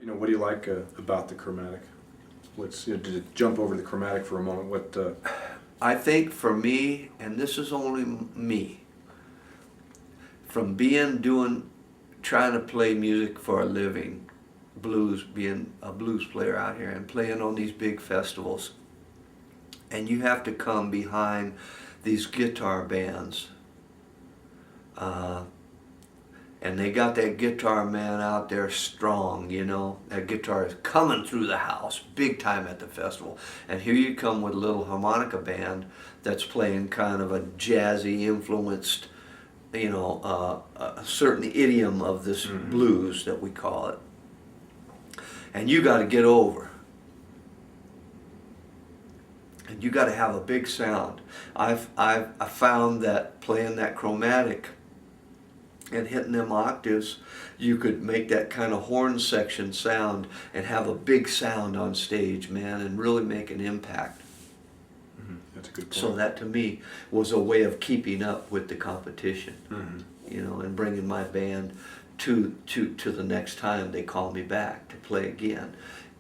What do you like about the Chromatic? Did it jump over the Chromatic for a moment? I think for me, and this is only me, from trying to play music for a living, being a blues player out here and playing on these big festivals, and you have to come behind these guitar bands, and they got that guitar man out there strong, that guitar is coming through the house big time at the festival, and here you come with a little harmonica band that's playing kind of a jazzy influenced, a certain idiom of this blues that we call it, and you got to get over. And you got to have a big sound. I found that playing that Chromatic and hitting them octaves, you could make that kind of horn section sound and have a big sound on stage, man, and really make an impact. That's a good point. So that to me was a way of keeping up with the competition, and bringing my band to the next time they call me back to play again.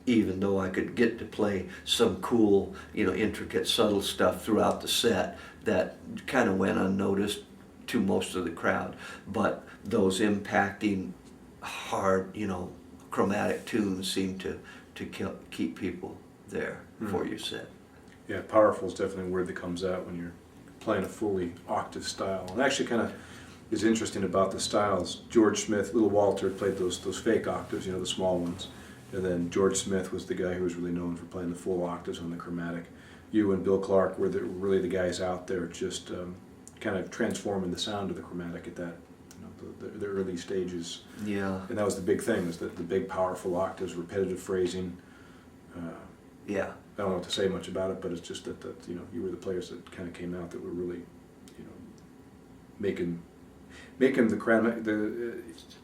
Even though I could get to play some cool, intricate, subtle stuff throughout the set that kind of went unnoticed to most of the crowd. But those impacting, hard, chromatic tunes seem to keep people there for your set. Yeah, powerful is definitely a word that comes out when you're playing a fully octave style. And actually kind of is interesting about the styles. George Smith, Little Walter played those fake octaves, the small ones. And then George Smith was the guy who was really known for playing the full octaves on the Chromatic. You and Bill Clark were really the guys out there just kind of transforming the sound of the Chromatic at that, the early stages. Yeah. And that was the big thing, was that the big powerful octaves, repetitive phrasing. Yeah. I don't know what to say much about it, but it's just that you were the players that kind of came out that were really, making the Chromatic.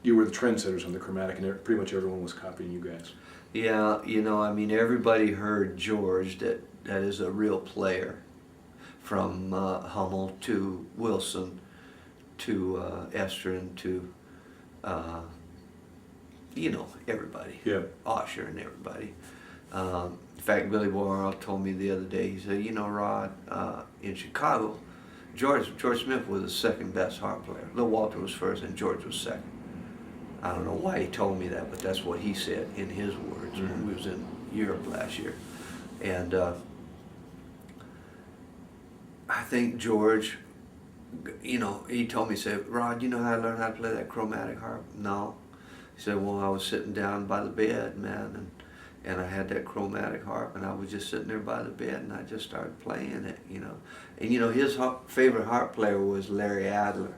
You were the trendsetters on the Chromatic, and pretty much everyone was copying you guys. Yeah, everybody heard George that is a real player, from Hummel to Wilson to Estrin to everybody. Yeah. Osher and everybody. In fact, Billy Boyle told me the other day, he said, Rod, in Chicago, George Smith was the second best harp player. Little Walter was first and George was second. I don't know why he told me that, but that's what he said in his words when we was in Europe last year. And I think George, he told me, he said, Rod, you know how I learned how to play that Chromatic harp? No. He said, well, I was sitting down by the bed, man, and I had that Chromatic harp, and I was just sitting there by the bed, and I just started playing it, And his favorite harp player was Larry Adler.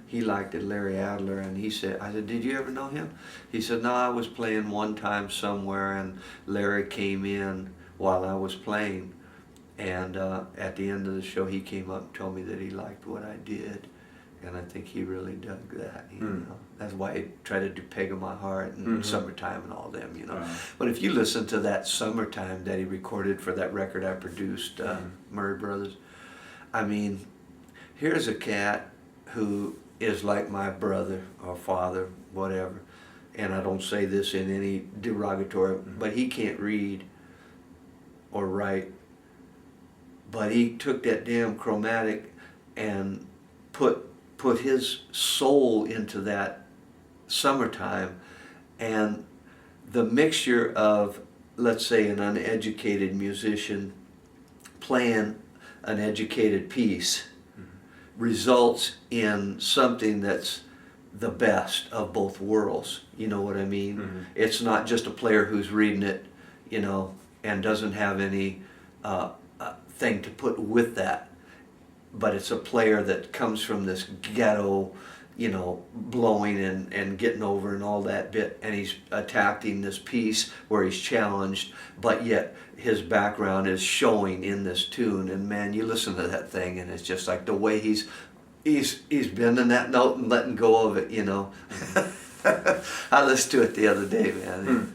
He liked it, Larry Adler, and I said, did you ever know him? He said, no, I was playing one time somewhere, and Larry came in while I was playing, and at the end of the show, he came up and told me that he liked what I did. And I think he really dug that, That's why he tried to do Peg of My Heart and Summertime and all them, But if you listen to that Summertime that he recorded for that record I produced, Murray Brothers, here's a cat who is like my brother or father, whatever, and I don't say this in any derogatory, but he can't read or write, but he took that damn Chromatic and put his soul into that Summertime, and the mixture of, let's say, an uneducated musician playing an educated piece results in something that's the best of both worlds. You know what I mean? It's not just a player who's reading it, and doesn't have any thing to put with that. But it's a player that comes from this ghetto, blowing and getting over and all that bit, and he's attacking this piece where he's challenged, but yet his background is showing in this tune. And man, you listen to that thing, and it's just like the way he's bending that note and letting go of it, I listened to it the other day, man.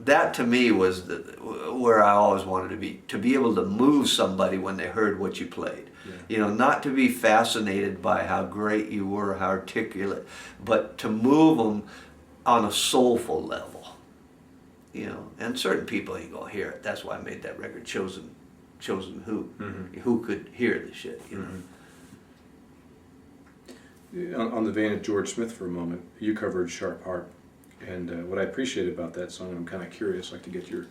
That to me was where I always wanted to be able to move somebody when they heard what you played. Not to be fascinated by how great you were, how articulate, but to move them on a soulful level. you know, and certain people ain't gonna hear it. That's why I made that record, Chosen who could hear the shit, you know. On the vein of George Smith for a moment, you covered Sharp Harp, and what I appreciate about that song, and I'm kind of curious, like to get your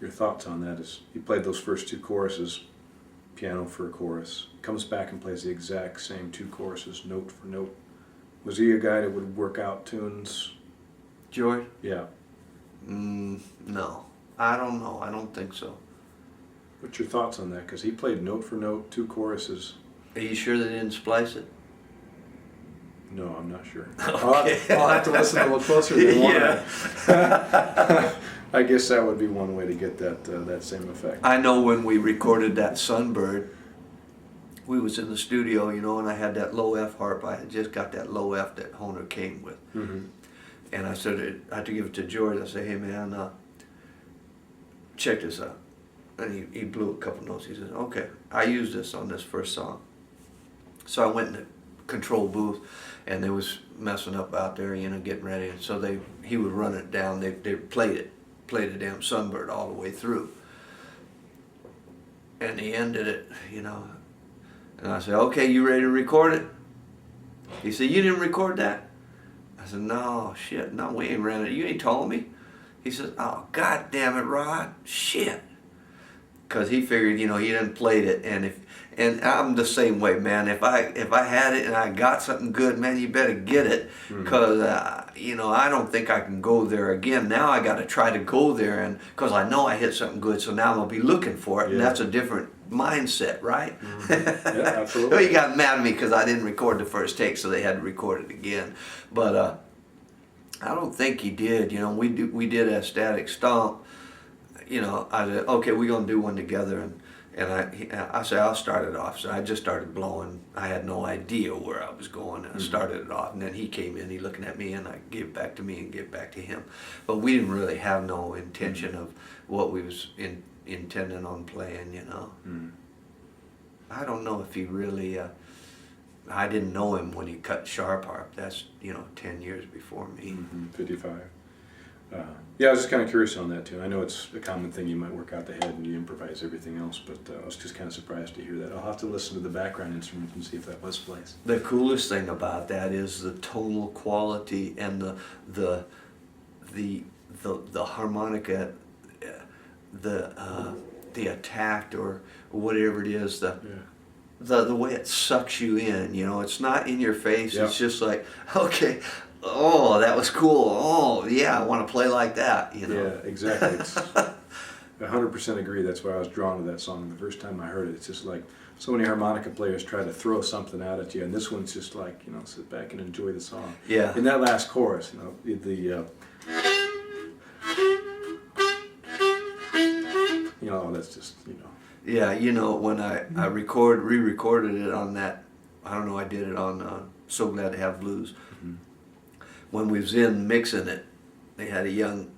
thoughts on that, is you played those first two choruses, piano for a chorus, comes back and plays the exact same two choruses, note for note. Was he a guy that would work out tunes? George? Yeah. No. I don't know. I don't think so. What's your thoughts on that? Because he played note for note, two choruses. Are you sure they didn't splice it? No, I'm not sure. Okay. I'll have to listen a little closer than one. Yeah. I guess that would be one way to get that same effect. I know when we recorded that Sunbird, we was in the studio, you know, and I had that low F harp. I had just got that low F that Honer came with. And I said, I had to give it to George. I said, hey man, check this out. And he blew a couple notes. He said, okay, I used this on this first song. So I went in the control booth, and they was messing up out there, you know, getting ready. And so he would run it down. They played the damn Sunbird all the way through. And he ended it, you know. And I said, okay, you ready to record it? He said, you didn't record that? I said, no, shit, no, we ain't ran it. You ain't told me. He says, oh, God damn it, Rod, shit. Because he figured, you know, he didn't played it, and I'm the same way, man. If I had it and I got something good, man, you better get it, because you know, I don't think I can go there again. Now I got to try to go there, and because I know I hit something good, so now I'm gonna be looking for it, and that's a different mindset, right? Yeah, absolutely. He got mad at me because I didn't record the first take, so they had to record it again. But I don't think he did. You know, we did a static stomp. You know, I said, okay, we're gonna do one together, and I said, I'll start it off. So I just started blowing. I had no idea where I was going, and I started it off, and then he came in, he looking at me, and I gave it back to me and gave it back to him. But we didn't really have no intention of what we was intending on playing, you know. I don't know if he really, I didn't know him when he cut Sharp Harp. That's, you know, 10 years before me. 55. Yeah, I was just kind of curious on that too. I know it's a common thing, you might work out the head and you improvise everything else, but I was just kind of surprised to hear that. I'll have to listen to the background instruments and see if that was spliced. The coolest thing about that is the tonal quality and the harmonica, the attack or whatever it is, the way it sucks you in, you know, it's not in your face. It's just like, okay, oh, that was cool. Oh, yeah, I want to play like that, you know. Yeah, exactly. It's 100% agree. That's why I was drawn to that song. The first time I heard it, it's just like so many harmonica players try to throw something out at you, and this one's just like, you know, sit back and enjoy the song. Yeah. In that last chorus, you know, you know, that's just, you know. Yeah, you know, when I re-recorded it on that, I don't know, I did it on So Glad to Have Blues. When we was in mixing it, they had a young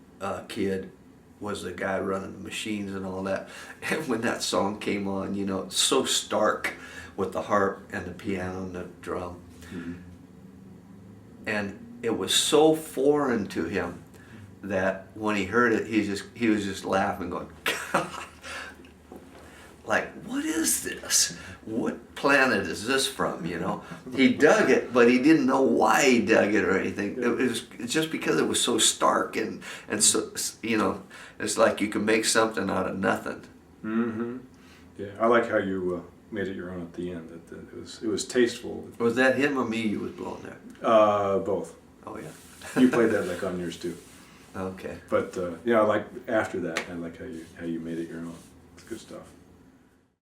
kid, was the guy running the machines and all that. And when that song came on, you know, it's so stark with the harp and the piano and the drum. And it was so foreign to him that when he heard it, he was just laughing, going, God, like, what is this? What planet is this from, you know? He dug it, but he didn't know why he dug it or anything. It's just because it was so stark and so, you know, it's like you can make something out of nothing. Yeah, I like how you made it your own at the end. It was tasteful. Was that him or me you was blowing there? Both. Oh, yeah. You played that like on yours too. Okay. But yeah, I like after that. I like how you made it your own. It's good stuff.